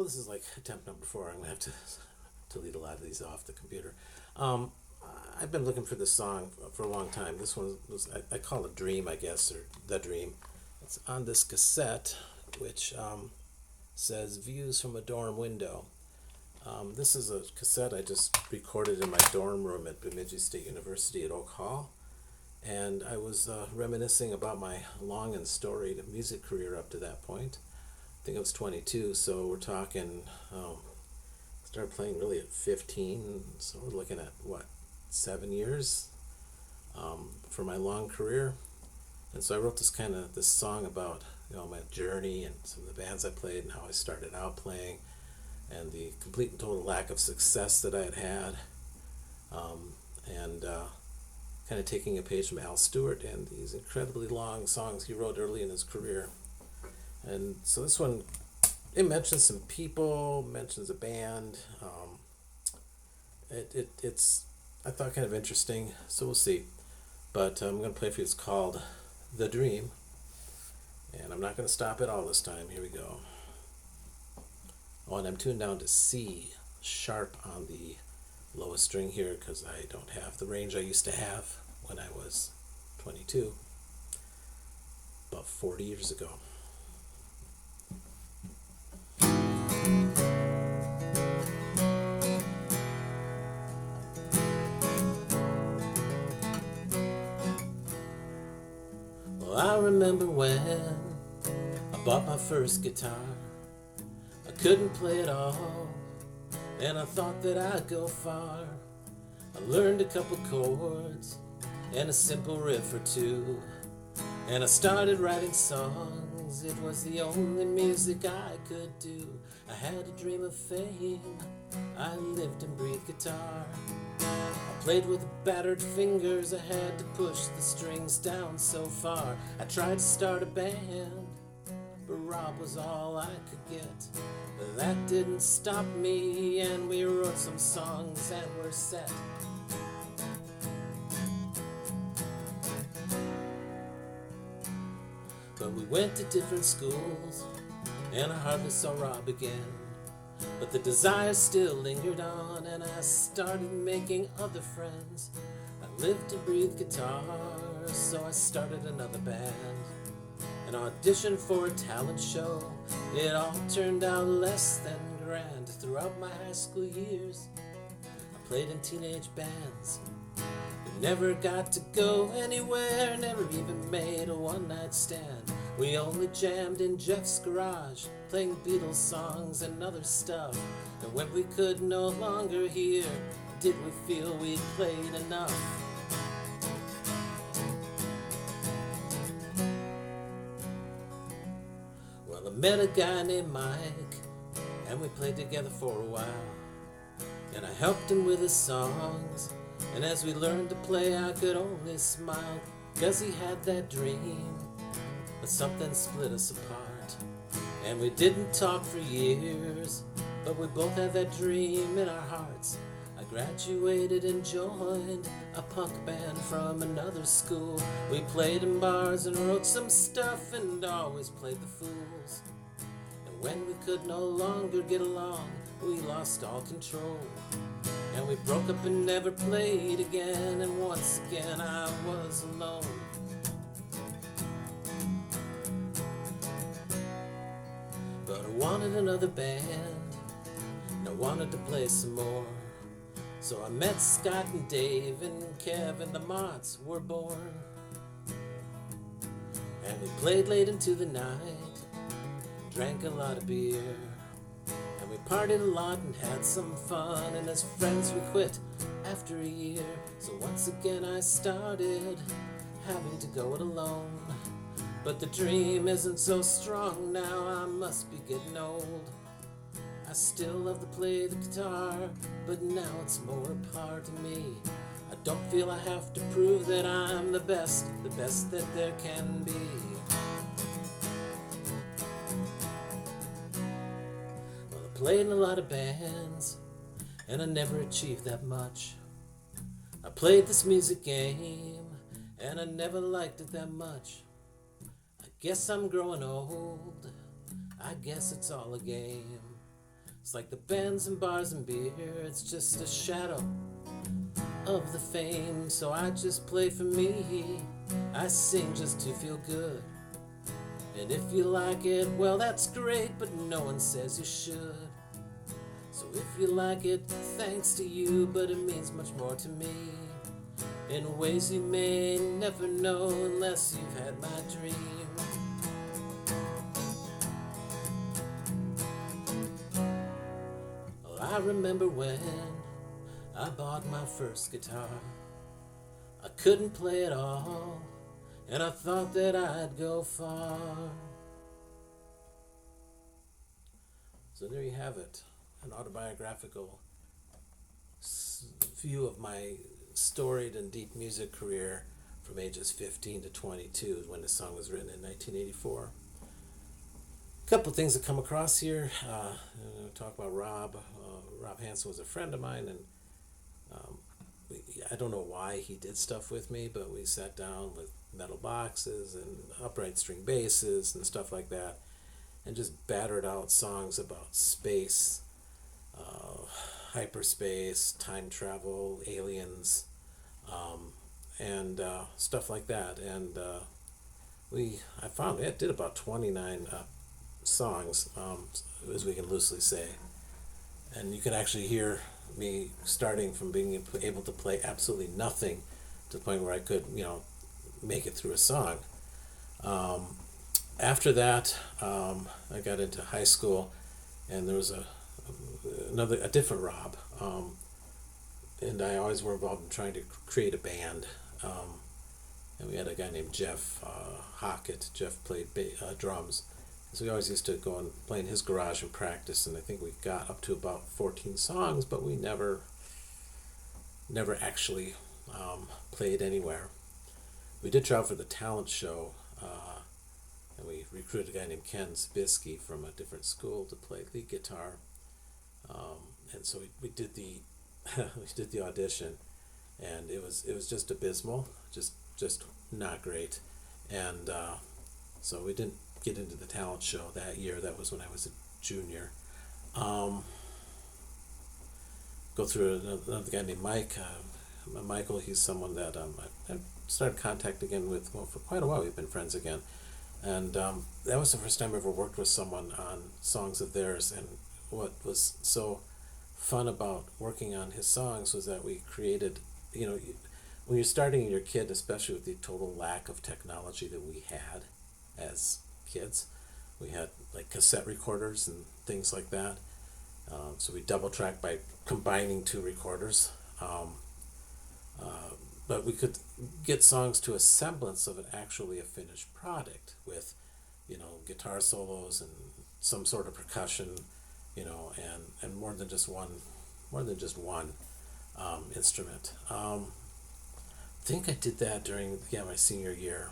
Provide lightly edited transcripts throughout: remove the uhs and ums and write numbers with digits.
Well, this is like attempt number 4. I'm going to have to delete a lot of these off the computer. Um, I've been looking for this song for a long time. This one was, I call it Dream, I guess, or The Dream. It's on this cassette, which says Views from a Dorm Window. This is a cassette I just recorded in my dorm room at Bemidji State University at Oak Hall. And I was reminiscing about my long and storied music career up to that point. I think I was 22, so we're talking, started playing really at 15, so we're looking at, 7 years for my long career. And so I wrote this song about, my journey and some of the bands I played and how I started out playing and the complete and total lack of success that I had had. And kind of taking a page from Al Stewart and these incredibly long songs he wrote early in his career. And so this one, it mentions some people, mentions a band. It's I thought kind of interesting, so we'll see. But I'm going to play for you. It's called The Dream, and I'm not going to stop it all this time. Here we go. Oh, and I'm tuned down to C sharp on the lowest string here because I don't have the range I used to have when I was 22, about 40 years ago. Well, I remember when I bought my first guitar. I couldn't play it all, and I thought that I'd go far. I learned a couple chords and a simple riff or two, and I started writing songs. It was the only music I could do. I had a dream of fame. I lived and breathed guitar. I played with battered fingers. I had to push the strings down so far. I tried to start a band, but Rob was all I could get. But that didn't stop me, and we wrote some songs and we're set. But we went to different schools, and I hardly saw Rob again. But the desire still lingered on, and I started making other friends. I lived and breathed guitar, so I started another band. An audition for a talent show, it all turned out less than grand. Throughout my high school years, I played in teenage bands. We never got to go anywhere, never even made a one-night stand. We only jammed in Jeff's garage, playing Beatles songs and other stuff. And when we could no longer hear, did we feel we'd played enough? Well, I met a guy named Mike, and we played together for a while. And I helped him with his songs, and as we learned to play, I could only smile, 'cause he had that dream. But something split us apart, and we didn't talk for years, but we both had that dream in our hearts. I graduated and joined a punk band from another school. We played in bars and wrote some stuff and always played the fools. And when we could no longer get along, we lost all control. And we broke up and never played again, and once again I was alone. But I wanted another band, and I wanted to play some more. So I met Scott and Dave and Kev, the Mods were born. And we played late into the night, drank a lot of beer, and we partied a lot and had some fun. And as friends we quit after a year. So once again I started having to go it alone. But the dream isn't so strong now, I must be getting old. I still love to play the guitar, but now it's more a part of me. I don't feel I have to prove that I'm the best that there can be. Well, I played in a lot of bands, and I never achieved that much. I played this music game, and I never liked it that much. I guess I'm growing old, I guess it's all a game. It's like the bands and bars and beer, it's just a shadow of the fame. So I just play for me, I sing just to feel good. And if you like it, well that's great, but no one says you should. So if you like it, thanks to you, but it means much more to me in ways you may never know unless you've had my dream. Well, I remember when I bought my first guitar. I couldn't play at all, and I thought that I'd go far. So there you have it, an autobiographical view of my storied and deep music career from ages 15 to 22 when the song was written in 1984. A couple of things that come across here. Talk about Rob. Rob Hansen was a friend of mine, and I don't know why he did stuff with me, but we sat down with metal boxes and upright string basses and stuff like that, and just battered out songs about space, hyperspace, time travel, aliens, and stuff like that. And I found it did about 29 songs, as we can loosely say. And you can actually hear me starting from being able to play absolutely nothing to the point where I could, make it through a song. After that, I got into high school, and there was a different Rob, and I always were involved in trying to create a band. And we had a guy named Jeff Hockett. Jeff played drums. So we always used to go and play in his garage and practice, and I think we got up to about 14 songs, but we never actually played anywhere. We did travel for the talent show, and we recruited a guy named Ken Zbisky from a different school to play lead guitar, and so we did the we did the audition, and it was just abysmal, just not great, and so we didn't get into the talent show that year. That was when I was a junior. Go through another guy named Mike. Michael, he's someone that I started contacting again with. Well, for quite a while we've been friends again, and that was the first time I ever worked with someone on songs of theirs. And what was so fun about working on his songs was that we created, when you're starting your kid, especially with the total lack of technology that we had as kids, we had like cassette recorders and things like that. So we double tracked by combining two recorders. But we could get songs to a semblance of actually a finished product with, guitar solos and some sort of percussion, and more than just one instrument. I think I did that during my senior year.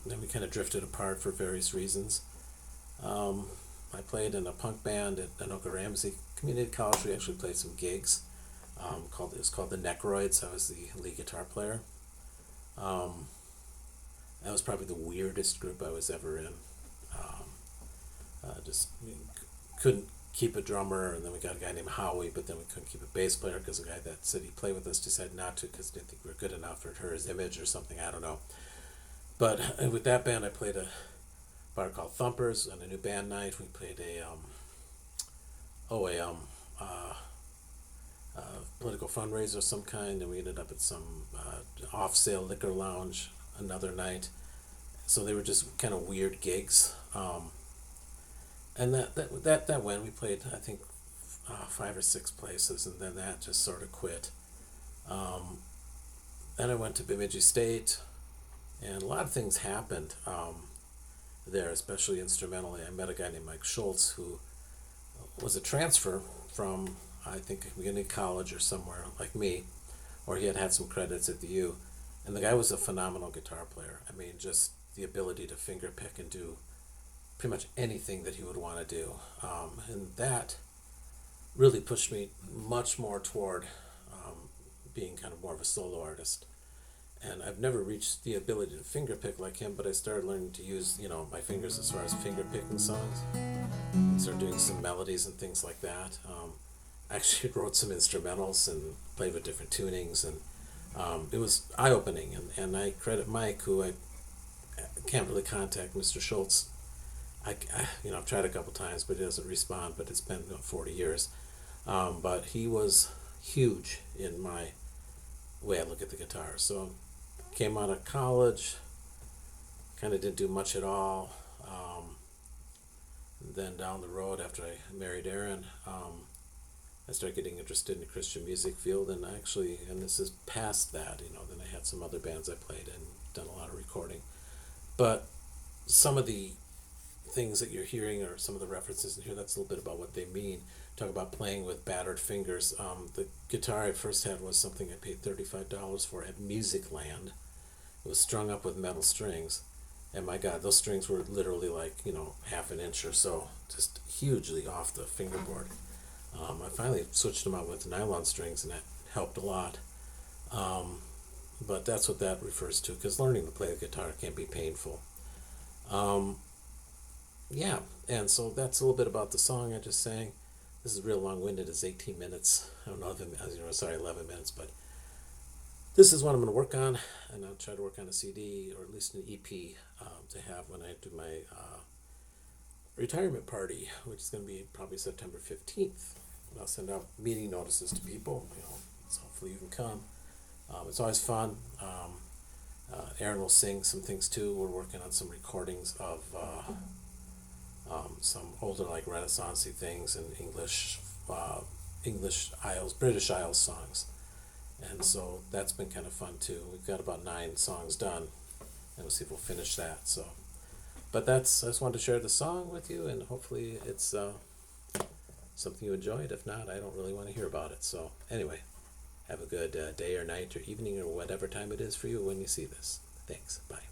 Then we kind of drifted apart for various reasons. I played in a punk band at Anoka Ramsey Community College. We actually played some gigs. It was called the Necroids. I was the lead guitar player. That was probably the weirdest group I was ever in. Just couldn't keep a drummer, and then we got a guy named Howie, but then we couldn't keep a bass player because the guy that said he'd play with us decided not to because didn't think we were good enough or hurt his image or something. I don't know. But with that band, I played a bar called Thumpers on a new band night. We played a political fundraiser of some kind, and we ended up at some off-sale liquor lounge another night. So they were just kind of weird gigs, and that went. We played, I think, 5 or 6 places, and then that just sort of quit. Then I went to Bemidji State. And a lot of things happened there, especially instrumentally. I met a guy named Mike Schultz, who was a transfer from, I think, beginning college or somewhere like me, or he had some credits at the U. And the guy was a phenomenal guitar player. I mean, just the ability to finger pick and do pretty much anything that he would want to do. And that really pushed me much more toward being kind of more of a solo artist. And I've never reached the ability to finger pick like him, but I started learning to use, my fingers as far as finger picking songs. And started doing some melodies and things like that. I actually wrote some instrumentals and played with different tunings, and it was eye-opening. And I credit Mike, who I can't really contact, Mr. Schultz. I've tried a couple times, but he doesn't respond. But it's been 40 years. But he was huge in my way I look at the guitar. So came out of college, kind of didn't do much at all. Then down the road, after I married Erin, I started getting interested in the Christian music field, and this is past that, then I had some other bands I played and done a lot of recording. But some of the things that you're hearing, or some of the references in here, that's a little bit about what they mean. Talk about playing with battered fingers. The guitar I first had was something I paid $35 for at Musicland. It was strung up with metal strings, and my God, those strings were literally like, half an inch or so, just hugely off the fingerboard. I finally switched them out with nylon strings, and that helped a lot. But that's what that refers to, because learning to play the guitar can be painful. Yeah, and so that's a little bit about the song I just sang. This is real long-winded. It's 18 minutes. I don't know, 11 minutes, but this is what I'm going to work on, and I'll try to work on a CD, or at least an EP, to have when I do my retirement party, which is going to be probably September 15th. And I'll send out meeting notices to people, so hopefully you can come. It's always fun. Erin will sing some things too. We're working on some recordings of some older, like Renaissance-y things, and English Isles, British Isles songs. And so that's been kind of fun too. We've got about 9 songs done, and we'll see if we'll finish that. So, but I just wanted to share the song with you, and hopefully it's something you enjoyed. If not, I don't really want to hear about it. So anyway, have a good day or night or evening or whatever time it is for you when you see this. Thanks. Bye.